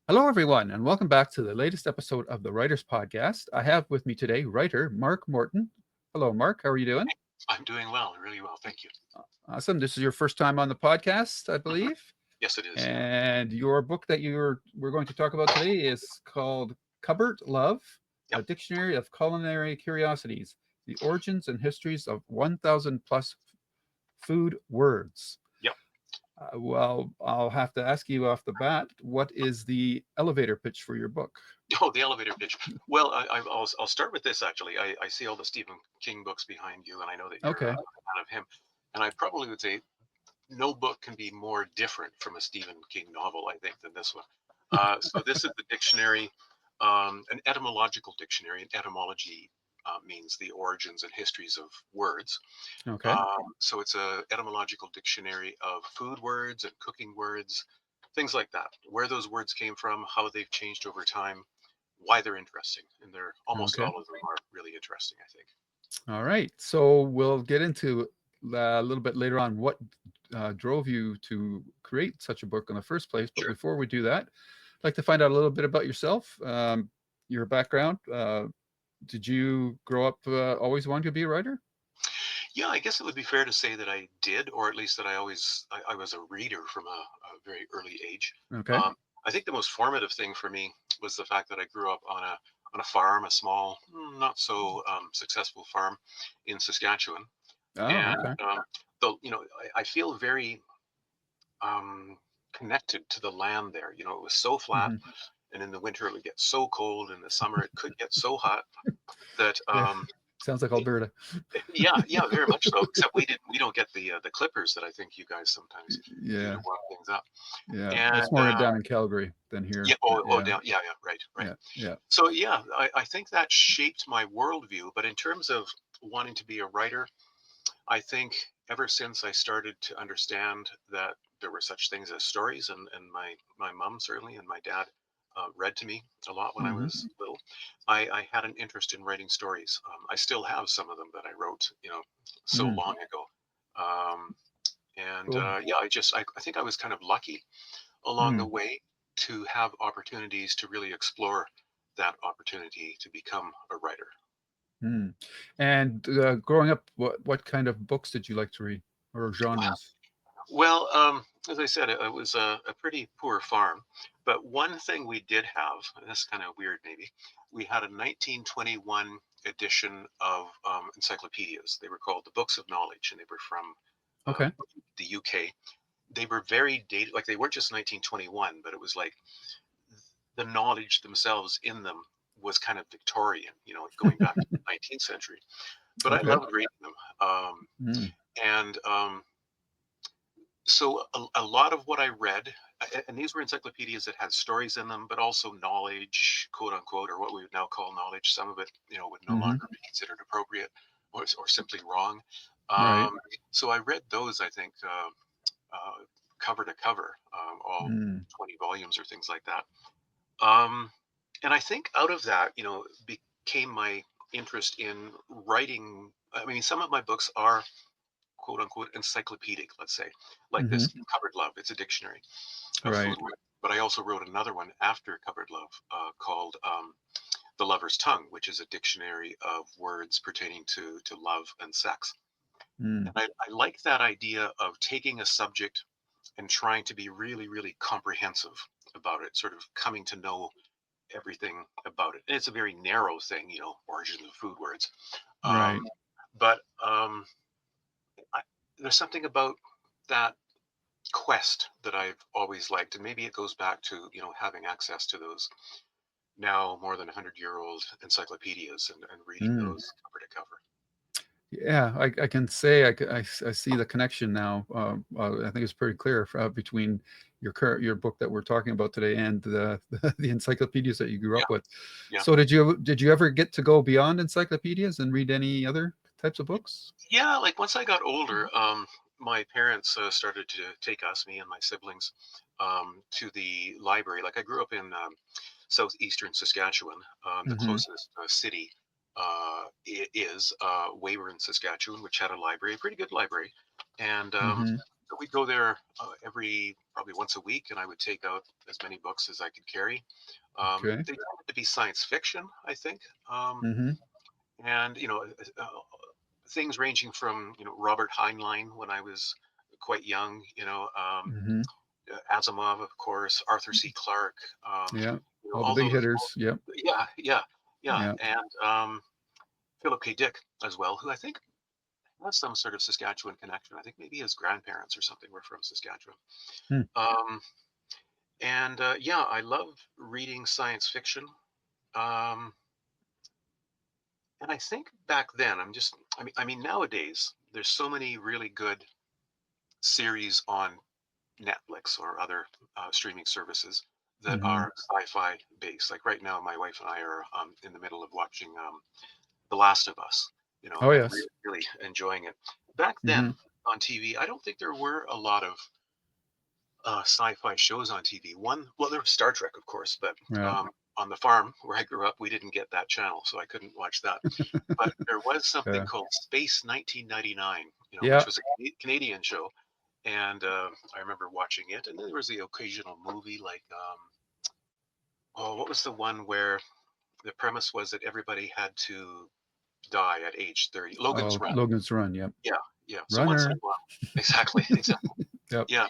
Hello, everyone, and welcome back to the latest episode of the Writers Podcast. I have with me today writer Mark Morton. Hello, Mark. How are you doing? I'm doing well, really well. Thank you. Awesome. This is your first time on the podcast, I Mhm. believe. Yes, it is. Yeah. And your book that we're going to talk about today is called Cupboard Love, a Yep. dictionary of culinary curiosities, the origins and histories of 1,000 plus food words. Yep. Well, I'll have to ask you off the bat, what is the elevator pitch for your book? Oh, the elevator pitch. Well, I'll start with this actually. I see all the Stephen King books behind you, and I know that you're Okay. a fan of him. And I probably would say no book can be more different from a Stephen King novel, I think, than this one. So this is the dictionary, an etymological dictionary. And etymology means the origins and histories of words. Okay. So it's a etymological dictionary of food words and cooking words, things like that. Where those words came from, how they've changed over time, why they're interesting, and they're almost Okay. all of them are really interesting, I think. All right. So we'll get into a little bit later on what drove you to create such a book in the first place. But Sure. before we do that, I'd like to find out a little bit about yourself, your background. Did you grow up always wanting to be a writer? Yeah, I guess it would be fair to say that I did, or at least that I was a reader from a very early age. Okay. Um, I think the most formative thing for me was the fact that I grew up on a farm, a small, not so successful farm in Saskatchewan, Oh, and okay. I feel very um, connected to the land there. It was so flat, Hmm. and in the winter it would get so cold, in the summer it could get so hot that Yeah. Sounds like Alberta. yeah, yeah, very much so. Except we don't get the clippers that I think you guys sometimes do to Yeah. warm things up. Yeah. That's And more down in Calgary than yeah, here. But oh yeah. down, yeah, yeah, right, right. Yeah. Yeah. So yeah, I think that shaped my worldview. But in terms of wanting to be a writer, I think ever since I started to understand that there were such things as stories, and my mom certainly and my dad read to me a lot when I Hmm. was little, I had an interest in writing stories. I still have some of them that I wrote, so Mm. long ago. Um, and Cool. yeah, I think I was kind of lucky along the Mm. way to have opportunities to really explore that opportunity to become a writer. Mm. And growing up, what kind of books did you like to read or genres? Well, as I said, it was a pretty poor farm. But one thing we did have, and this is kind of weird maybe, we had a 1921 edition of encyclopedias. They were called the Books of Knowledge, and they were from Okay. the UK. They were very dated, like they weren't just 1921, but it was like the knowledge themselves in them was kind of Victorian, going back to the 19th century. But I Okay. loved reading them. Mm. And So a lot of what I read, and these were encyclopedias that had stories in them, but also knowledge, quote unquote, or what we would now call knowledge. Some of it, would no Hmm. longer be considered appropriate or simply wrong. Right. So I read those, I think, cover to cover, all Mm. 20 volumes or things like that. Um, and I think out of that, became my interest in writing. I mean, some of my books are quote unquote encyclopedic, let's say, like Hmm. this Covered Love. It's a dictionary of food. Right. But I also wrote another one after Covered Love called The Lover's Tongue, which is a dictionary of words pertaining to love and sex. Mm. And I like that idea of taking a subject and trying to be really, really comprehensive about it, sort of coming to know everything about it. And it's a very narrow thing, origins of food words. Um, Right. but I, there's something about that quest that I've always liked, and maybe it goes back to having access to those now more than 100-year-old encyclopedias and reading Mm. those cover to cover. Yeah, I can say I see the connection now. I think it's pretty clear between your book that we're talking about today and the encyclopedias that you grew Yeah, up with. yeah, So did you ever get to go beyond encyclopedias and read any other types of books? yeah. Like once I got older, my parents started to take us, me and my siblings, to the library. Like I grew up in southeastern Saskatchewan. The Mm-hmm. closest city is Weyburn, Saskatchewan, which had a library, a pretty good library. And Mm-hmm. so we'd go there every probably once a week, and I would take out as many books as I could carry. Okay. They tended to be science fiction, I think. Mm-hmm. And things ranging from Robert Heinlein when I was quite young, Mm-hmm. Asimov, of course, Arthur C. Clarke, Yeah. All the all big those. hitters. Yep. Yeah, yeah, yeah, Yeah. and Philip K. Dick as well, who I think has some sort of Saskatchewan connection. I think maybe his grandparents or something were from Saskatchewan. Hmm. Um, and yeah, I love reading science fiction. Um, and I think back then, I mean, nowadays there's so many really good series on Netflix or other streaming services that Mm-hmm. are sci-fi based. Like right now, my wife and I are in the middle of watching The Last of Us, Oh and yes. really, really enjoying it. Back then Mm-hmm. on TV, I don't think there were a lot of sci-fi shows on TV. Well, there was Star Trek, of course, but Yeah. on the farm where I grew up, we didn't get that channel, so I couldn't watch that. But there was something Yeah. called Space 1999, which Yeah. was a Canadian show, and I remember watching it. And then there was the occasional movie, like oh, what was the one where the premise was that everybody had to die at age 30? Logan's Oh, Run. Logan's Run. Yep. Yeah, yeah. So once in a Runner. while, exactly, exactly. Yep. Yeah.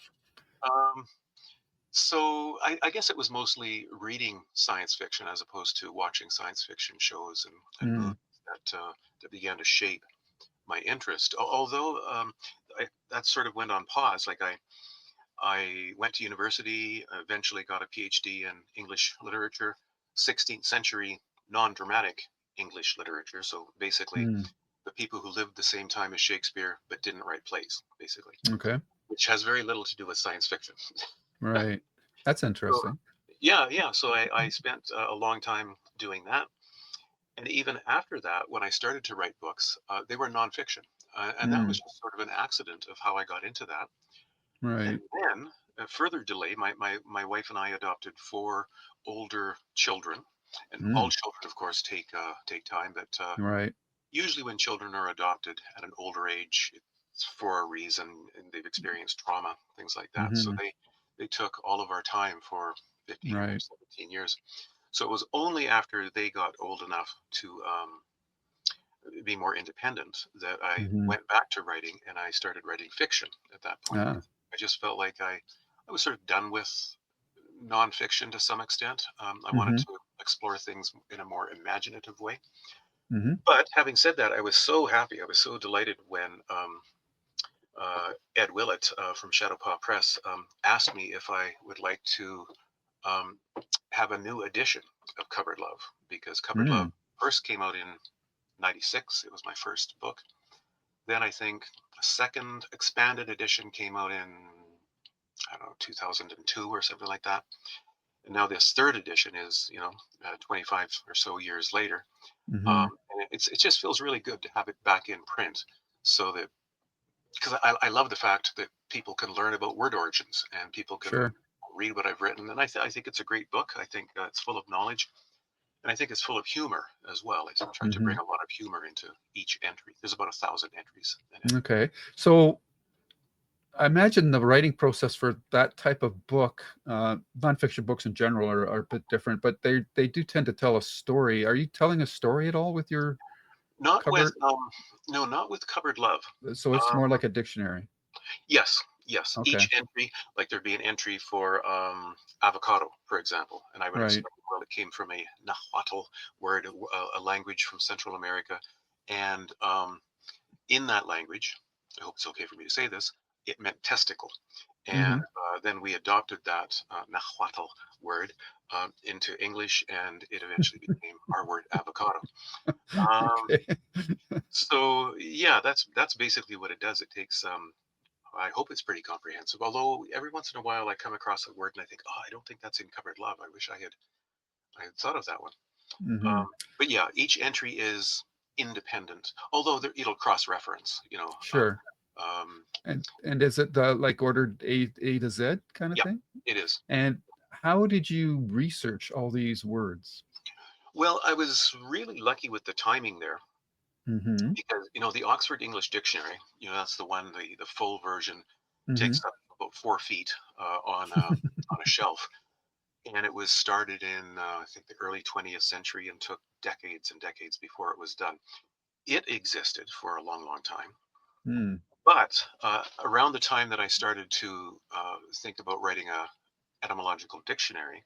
Um, so I guess it was mostly reading science fiction as opposed to watching science fiction shows and Mm. movies that began to shape my interest. Although that sort of went on pause. Like I went to university, eventually got a PhD in English literature, 16th century non-dramatic English literature. So basically, Mm. the people who lived the same time as Shakespeare but didn't write plays, basically, Okay. which has very little to do with science fiction. Right. That's So interesting. yeah, yeah. So I spent a long time doing that. And even after that, when I started to write books, they were nonfiction. And that was Mm. just sort of an accident of how I got into that. Right. And then a further delay, my wife and I adopted four older children. And all Mm. children, of course, take time. But Right. usually when children are adopted at an older age, it's for a reason and they've experienced trauma, things like that. So Mm-hmm. they took all of our time for 15 or Right. 17 years. So it was only after they got old enough to be more independent that I Mm-hmm. went back to writing and I started writing fiction at that point. Ah. I just felt like I was sort of done with nonfiction to some extent. I wanted Mm-hmm. to explore things in a more imaginative way. Mm-hmm. But having said that, I was so happy. I was so delighted when Ed Willett from Shadowpaw Press asked me if I would like to um, have a new edition of Cupboard Love, because Cupboard Love Mm. first came out in '96. It was my first book. Then I think a second expanded edition came out in, I don't know, 2002 or something like that. And now this third edition is, 25 or so years later. Mm-hmm. And it just feels really good to have it back in print, so that, because I love the fact that people can learn about word origins and people can Sure. read what I've written. And I think it's a great book. I think it's full of knowledge. And I think it's full of humor as well. I tried to Mm-hmm. bring a lot of humor into each entry. There's about 1,000 entries in it. Okay. So I imagine the writing process for that type of book, nonfiction books in general, are a bit different, but they do tend to tell a story. Are you telling a story at all with your Not with, cover? no, not with Cupboard Love. So it's Um, more like a dictionary. yes, yes. Okay. Each entry, like there'd be an entry for avocado, for example, and I would Right. explain, well, it came from a Nahuatl word, a language from Central America, and in that language, I hope it's okay for me to say this, it meant testicle. And Mm-hmm. then we adopted that Nahuatl word into English, and it eventually became our word avocado. Um, Okay. so yeah, that's basically what it does. It takes I hope it's pretty comprehensive. Although every once in a while I come across a word and I think, oh, I don't think that's in Covered Love. I wish I had thought of that one. Mm-hmm. But yeah, each entry is independent. Although it'll cross reference. Sure. And is it the like ordered A to Z kind of Yeah, thing? it is. And how did you research all these words? Well, I was really lucky with the timing there Mm-hmm. because, the Oxford English Dictionary, that's the one, the full version Mm-hmm. takes up about 4 feet on a shelf. And it was started in, I think, the early 20th century and took decades and decades before it was done. It existed for a long, long time. Mm, But around the time that I started to think about writing a etymological dictionary,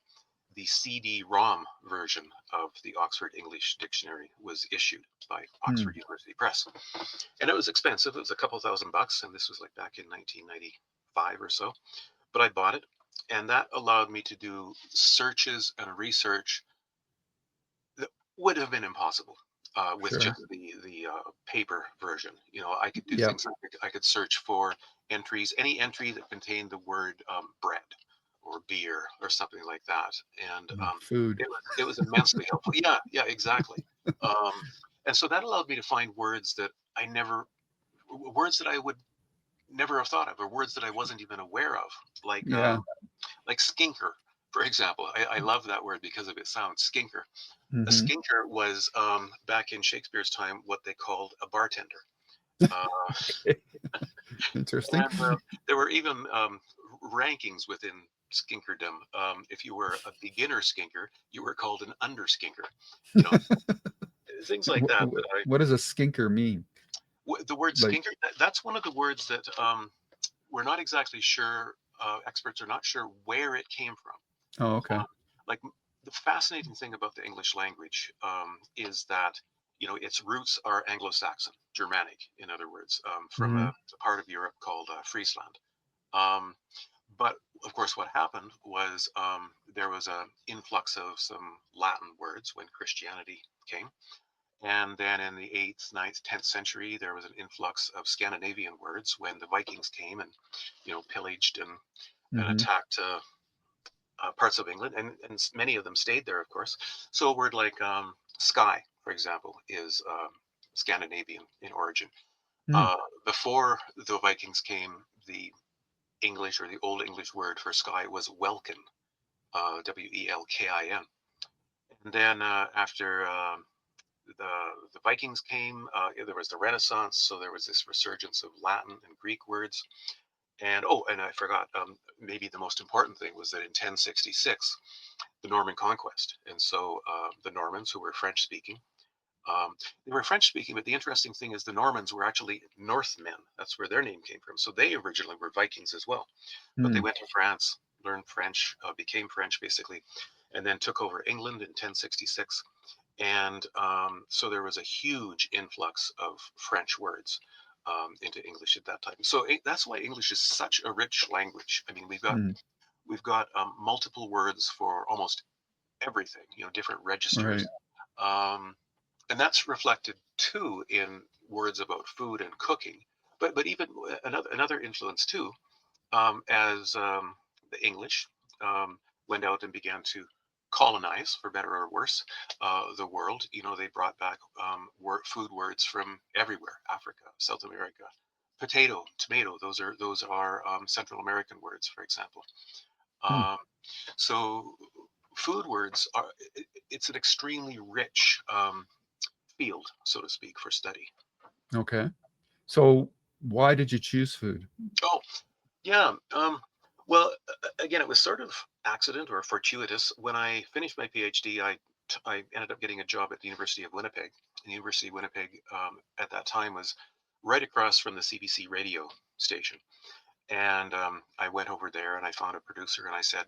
the CD-ROM version of the Oxford English Dictionary was issued by mm, Oxford University Press, and it was expensive. It was a couple $1,000, and this was like back in 1995 or so. But I bought it, and that allowed me to do searches and research that would have been impossible with sure. just the paper version. I could do Yep. things like I could search for entries, any entry that contained the word bread or beer or something like that, and Food. it was immensely helpful. Yeah, yeah, exactly. Um, and so that allowed me to find words that I would never have thought of, or words that I wasn't even aware of, like Yeah. skinker, for example. I love that word because of its sound, skinker. A Mm-hmm. skinker was back in Shakespeare's time what they called a bartender. Uh, Okay. Interesting. and there were even rankings within skinkerdom. If you were a beginner skinker, you were called an under skinker. You know, things like that. What does a skinker mean? The word Like, skinker, that's one of the words that we're not exactly sure, experts are not sure where it came from. oh, okay. Um, like the fascinating thing about the English language is that its roots are Anglo-Saxon, Germanic, in other words, from Mm-hmm. a part of Europe called Friesland. Um, but of course, what happened was there was an influx of some Latin words when Christianity came, and then in the 8th, ninth, 10th century, there was an influx of Scandinavian words when the Vikings came and pillaged and Mm-hmm. attacked parts of England, and many of them stayed there, of course. So a word like sky, for example, is Scandinavian in origin. Mm, Uh, Before the Vikings came, the English or the Old English word for sky was welkin, Welkin. And then after the Vikings came, there was the Renaissance, so there was this resurgence of Latin and Greek words. And oh, and I forgot, maybe the most important thing was that in 1066, the Norman conquest. And so the Normans, who were French speaking, they were French speaking, but the interesting thing is the Normans were actually Northmen. That's where their name came from. So they originally were Vikings as well. But they mm, went to France, learned French, became French basically, and then took over England in 1066. And so there was a huge influx of French words into English at that time. So that's why English is such a rich language. I mean, mm, we've got multiple words for almost everything. Different registers, right. um, and that's reflected too in words about food and cooking. But even another influence too, as the English went out and began to colonize, for better or worse, the world. They brought back food words from everywhere: Africa, South America. Potato, tomato; those are Central American words, for example. Mm, Um, so food words are it's an extremely rich field, so to speak, for study. okay. So why did you choose food? Oh, yeah. Well, again, it was sort of accident or fortuitous. When I finished my PhD, I ended up getting a job at the University of Winnipeg. The University of Winnipeg at that time was right across from the CBC radio station. And I went over there and I found a producer and I said,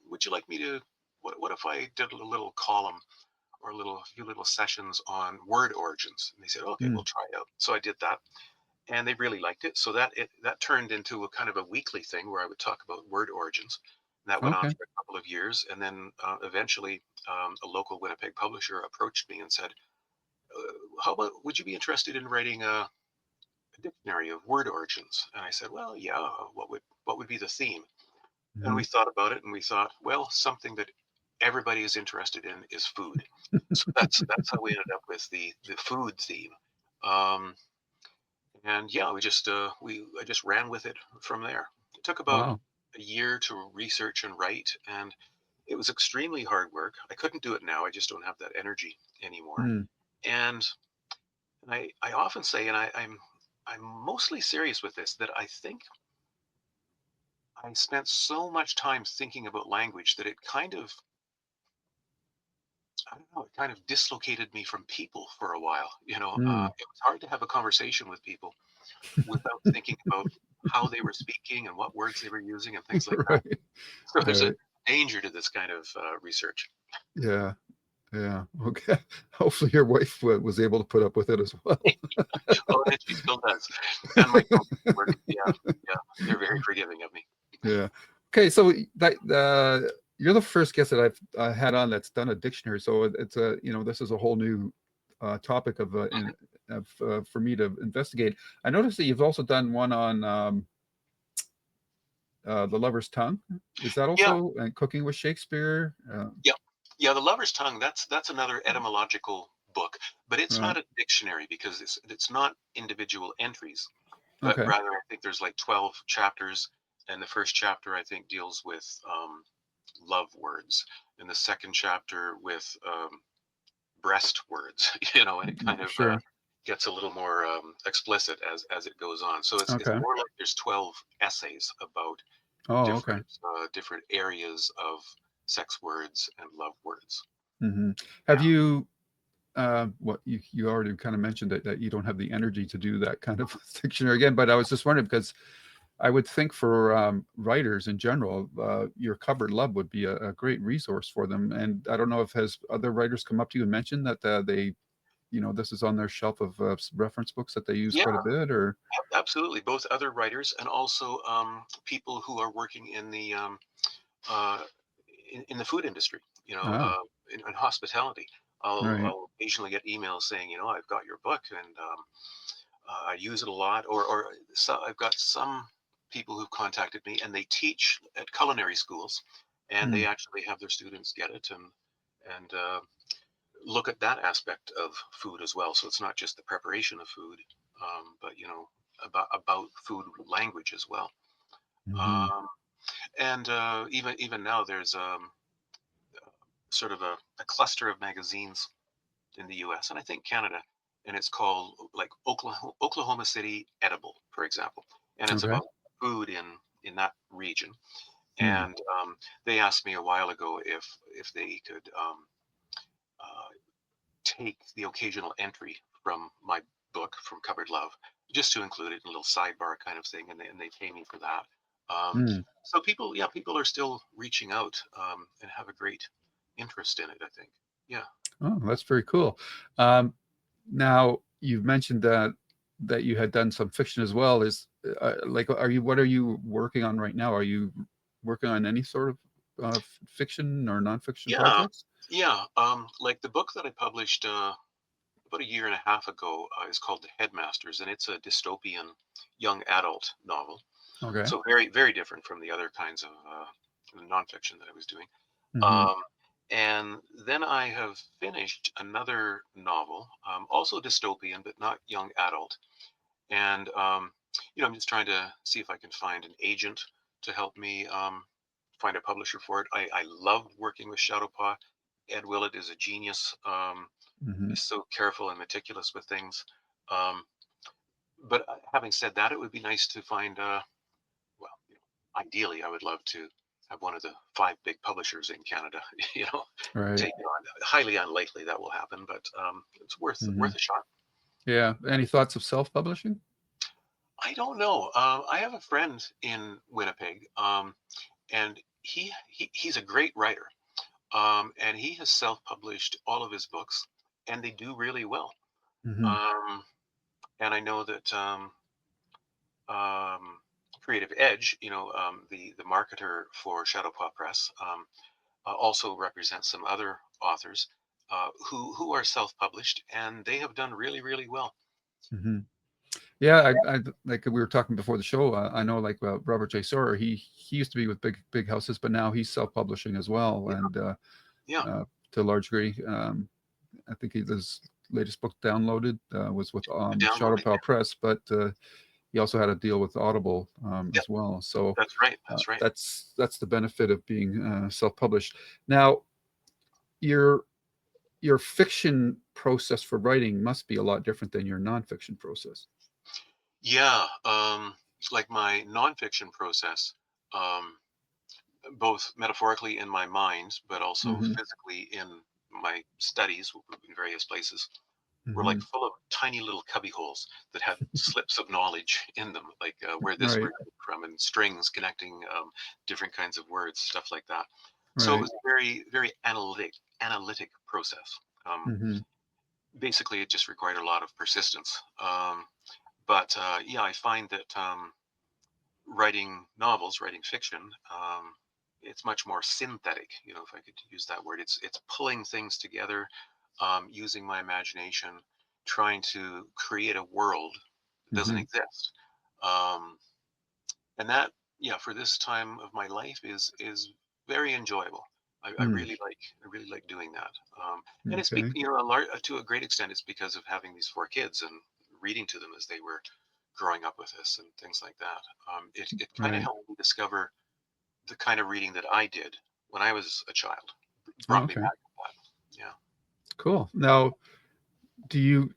would you like me to? What if I did a little column or a few little sessions on word origins? And they said, okay, Mm, we'll try it out. So I did that, and they really liked it. So that turned into a kind of a weekly thing where I would talk about word origins. And that went on okay. for a couple of years, and then eventually a local Winnipeg publisher approached me and said, "How about would you be interested in writing a dictionary of word origins?" And I said, "Well, yeah. What would be the theme?" And Mhm. we thought about it, and we thought, well, something that everybody is interested in is food. So that's how we ended up with the food theme. Um, And yeah, I just ran with it from there. It took about Wow. a year to research and write, and it was extremely hard work. I couldn't do it now. I just don't have that energy anymore. Mm, And I often say, and I'm mostly serious with this, that I think I spent so much time thinking about language that it kind of, I don't know, it kind of dislocated me from people for a while. mm. It was hard to have a conversation with people without thinking about how they were speaking and what words they were using and things like that. Right. So there's a Right. danger to this kind of research. Yeah. Yeah. Okay. Hopefully your wife was able to put up with it as well. Oh, and she still does. And my children work. Yeah, yeah, they're very forgiving of me. Yeah. Okay. So that you're the first guest that I've had on that's done a dictionary. So it's a this is a whole new topic for me to investigate. I noticed that you've also done one on the lover's tongue. Is that Yeah, also and cooking with Shakespeare? yeah, yeah. The Lover's Tongue. That's another etymological book, but it's Right. not a dictionary because it's not individual entries, but Okay. rather I think there's like 12 chapters, and the first chapter I think deals with love words, and the second chapter with breast words. And it kind of Sure. gets a little more explicit as it goes on. So it's Okay. more like there's 12 essays about Oh, okay. different areas of sex words and love words. Have Yeah. you what you already kind of mentioned that you don't have the energy to do that kind of dictionary again, but I was just wondering because I would think for writers in general, your covered love would be a great resource for them. And I don't know if has other writers come up to you and mentioned that they, this is on their shelf of reference books that they use Yeah, quite a bit, or absolutely. Both other writers and also people who are working uh, in the food industry, ah, in hospitality. right, I'll occasionally get emails saying, I've got your book and I use it a lot. Or so I've got some people who've contacted me and they teach at culinary schools, and hmm, they actually have their students get it and look at that aspect of food as well. So it's not just the preparation of food, but about food language as well. hmm, Um, and even now, there's sort of a cluster of magazines in the U.S. and I think Canada, and it's called like Oklahoma City Edible, for example, and it's okay, about food in that region. hmm, And they asked me a while ago if they could uh, take the occasional entry from my book from Cupboard Love just to include it in a little sidebar kind of thing, and they pay me for that. hmm. So people are still reaching out and have a great interest in it. I think, yeah, Oh, that's very cool. Um, Now you've mentioned that you had done some fiction as well. Is like, what are you working on right now? Are you working on any sort of fiction or nonfiction yeah, projects? yeah. Like the book that I published about a year and a half ago is called The Headmasters, and it's a dystopian young adult novel. Okay. So very very different from the other kinds of nonfiction that I was doing. Hmm. Um, and then I have finished another novel, also dystopian, but not young adult. And, I'm just trying to see if I can find an agent to help me find a publisher for it. I love working with Shadowpaw. Ed Willett is a genius. Hmm. He's so careful and meticulous with things. Um, but having said that, it would be nice to find well, ideally, I would love to have one of the five big publishers in Canada, Right. take it on. Highly unlikely that will happen, but it's Hmm. worth a shot. Yeah. Any thoughts of self-publishing? I don't know. I have a friend in Winnipeg, and he's a great writer, and he has self-published all of his books, and they do really well. Hmm. Um, and I know that um, Creative Edge, the marketer for Shadowpaw Press, also represents some other authors who are self-published, and they have done really, really well. Hmm. Yeah. I like we were talking before the show. I know like Robert J. Sawyer. He used to be with big houses, but now he's self-publishing as well, Yeah, and yeah, to a large degree. I think he does. latest book downloaded was with Downloading. Shadowpaw Press, but he also had a deal with Audible Yeah, as well. So that's right. That's right. that's the benefit of being self-published. Now, your your fiction process for writing must be a lot different than your nonfiction process. Yeah. Like my nonfiction process, um, both metaphorically in my mind, but also Hmm. physically in my studies in various places, were like Hmm. full of tiny little cubby holes that had slips of knowledge in them, like where this Right, word came from, and strings connecting different kinds of words, stuff like that. So it right. was a very, very analytic process. Um, Hmm. Basically, it just required a lot of persistence. But yeah, I find that writing novels, writing fiction, it's much more synthetic. You know, if I could use that word, it's pulling things together, using my imagination, trying to create a world that doesn't Hmm. exist. Um, and that, yeah, for this time of my life is very enjoyable. Mm. I really like doing that. And it's Okay. you know, to a great extent, it's because of having these four kids and reading to them as they were growing up with us and things like that. It kind of Right. helped me discover the kind of reading that I did when I was a child. Oh, Brought me okay. back to that. Yeah. Cool. Now, do you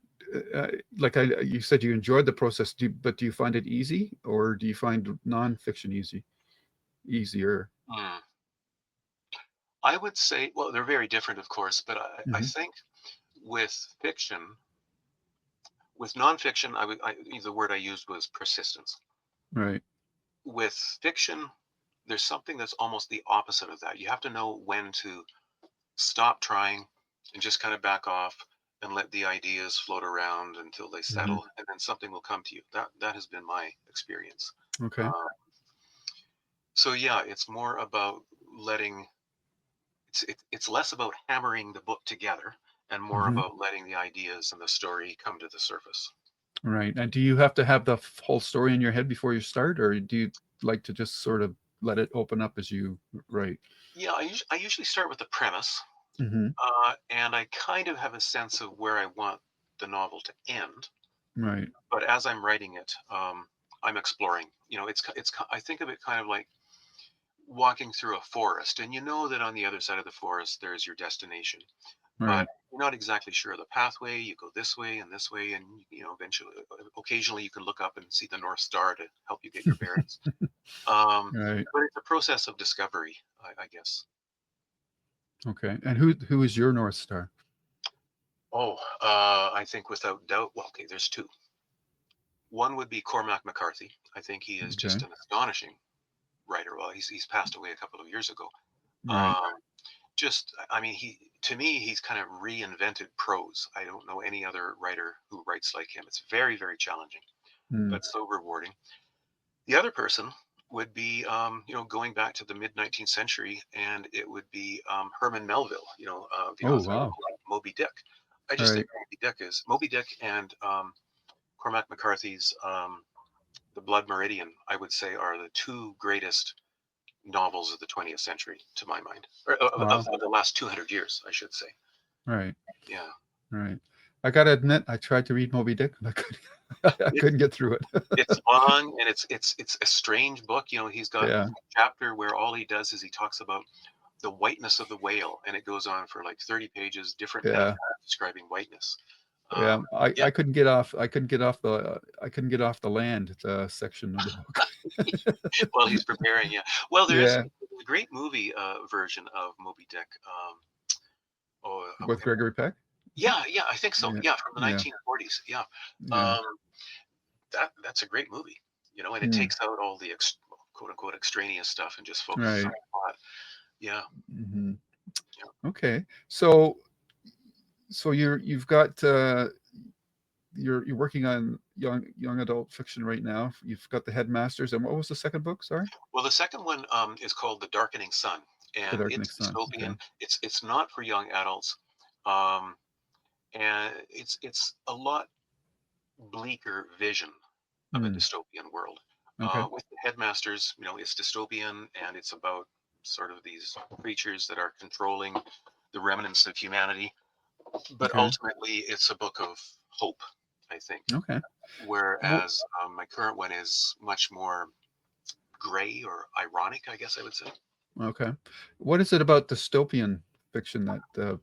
like you said you enjoyed the process, but do you find it easy, or do you find nonfiction easier? Hmm. I would say, well, they're very different, of course, but I Hmm. think with fiction, with nonfiction, the word I used was persistence. Right. With fiction, there's something that's almost the opposite of that. You have to know when to stop trying and just kind of back off and let the ideas float around until they Hmm. settle, and then something will come to you. That has been my experience. Okay. Uh, so yeah, it's more about letting. It's less about hammering the book together and more Hmm. about letting the ideas and the story come to the surface. Right. And do you have to have the whole story in your head before you start, or do you like to just sort of let it open up as you write? Yeah, I usually start with the premise, Hmm. and I kind of have a sense of where I want the novel to end. Right. But as I'm writing it, I'm exploring. You know, I think of it kind of like walking through a forest, and you know that on the other side of the forest there's your destination, but Right. you're not exactly sure of the pathway. You go this way, and you know, eventually, occasionally, you can look up and see the North Star to help you get your bearings. Um, Right. but it's a process of discovery, I guess. Okay. And who is your North Star? Oh, I think without doubt. Well, okay, there's two. One would be Cormac McCarthy. I think he is just Okay. an astonishing writer. Well, he's passed away a couple of years ago. Right. Um, I mean, he to me, he's kind of reinvented prose. I don't know any other writer who writes like him. It's very, very challenging, Mm. but so rewarding. The other person would be, you know, going back to the mid 19th century, and it would be Herman Melville. You know, the Oh, author of wow. Moby Dick. I just Right. think Moby Dick and Cormac McCarthy's The Blood Meridian. I would say are the two greatest novels of the 20th century, to my mind, or Wow. of the last 200 years, I should say. Right. Yeah. Right. I gotta admit, I tried to read Moby Dick, and I couldn't. I couldn't get through it. It's long and it's a strange book. You know, he's got Yeah. a chapter where all he does is he talks about the whiteness of the whale, and it goes on for like 30 pages, different Yeah. metaphors describing whiteness. Yeah. Yeah, I couldn't get off. I couldn't get off the. I couldn't get off the land section of the book. while he's preparing. Yeah, well, there's Yeah. a great movie version of Moby Dick. With Gregory Peck. Yeah, yeah, I think so. Yeah. Yeah, from the Yeah. 1940s. Yeah, Yeah. um, that's a great movie. You know, and it Mm. takes out all the quote unquote extraneous stuff and just focuses on Right. the plot. Yeah, Hmm. yeah. Okay. So you've got you're working on young adult fiction right now. You've got the Headmasters, and what was the second book? Sorry, Well, the second one is called The Darkening Sun, The and Darkening it's Sun. dystopian. Okay. It's not for young adults, um, and it's a lot bleaker vision of a Mm. dystopian world. Okay. With the Headmasters, you know, it's dystopian, and it's about sort of these creatures that are controlling the remnants of humanity. but Okay. ultimately it's a book of hope, I think. Okay. Wh- Whereas my current one is much more gray or ironic, I guess I would say. Okay. What is it about dystopian fiction that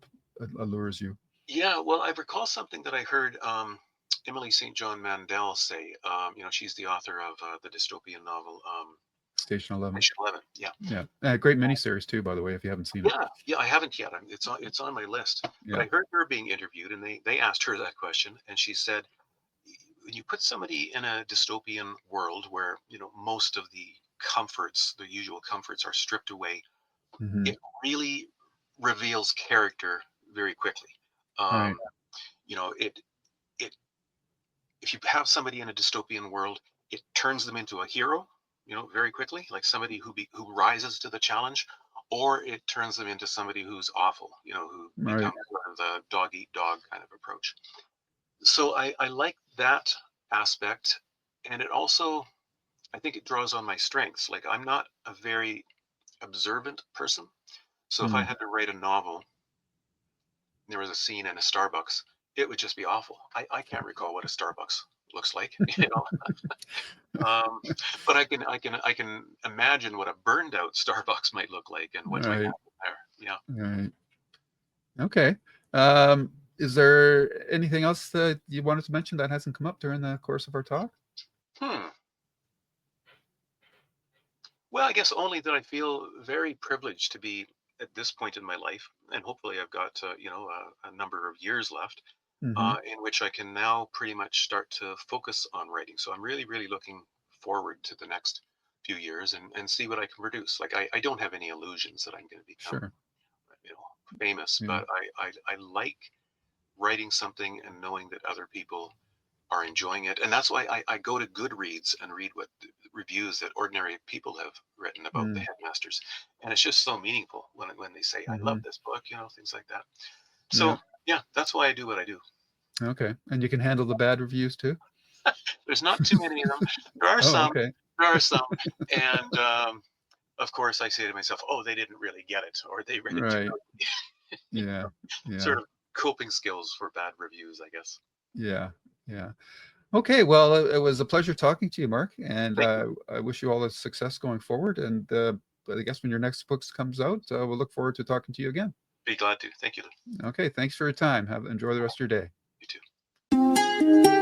allures you? Yeah, well, I recall something that I heard Emily St. John Mandel say. She's the author of the dystopian novel Station 11. Station 11. Yeah, Yeah. Great miniseries too, by the way, if you haven't seen it. yeah. I haven't yet. It's on my list. But Yeah. I heard her being interviewed, and they asked her that question, and she said, when you put somebody in a dystopian world where most of the comforts, the usual comforts, are stripped away, Hmm. it really reveals character very quickly. Right. Um, it it if you have somebody in a dystopian world, it turns them into a hero, very quickly, like somebody who rises to the challenge, or it turns them into somebody who's awful, who Right. becomes sort of the dog eat dog kind of approach. So I like that aspect, and it also, I think it draws on my strengths. Like, I'm not a very observant person, so if I Mm. had to write a novel, there was a scene in a Starbucks, it would just be awful. I can't recall what a Starbucks looks like, Um, but I can imagine what a burned out Starbucks might look like and what might Right. happen there. Yeah. Right. Okay. Is there anything else that you wanted to mention that hasn't come up during the course of our talk? Hmm. Well, I guess only that I feel very privileged to be at this point in my life, and hopefully I've got a number of years left, Hmm. in which I can now pretty much start to focus on writing. So I'm really, really looking forward to the next few years and see what I can produce. Like, I don't have any illusions that I'm going to become, Sure. famous, Yeah. but I like writing something and knowing that other people are enjoying it. And that's why I go to Goodreads and read what reviews that ordinary people have written about the Mm. Headmasters. And it's just so meaningful when they say, I love Hmm. this book, things like that. Yeah. So, yeah, that's why I do what I do. Okay. And you can handle the bad reviews too? There's not too many of them. There are Oh, some. okay. There are some. And of course, I say to myself, oh, they didn't really get it, or they read it too Right. quickly. Yeah. Sort Yeah. of coping skills for bad reviews, I guess. Yeah. Yeah. Okay. Well, it was a pleasure talking to you, Mark, and Thank you. I wish you all the success going forward. And I guess when your next book comes out, we'll look forward to talking to you again. Be glad to. Thank you. Okay. Thanks for your time. Enjoy the rest of your day. You too.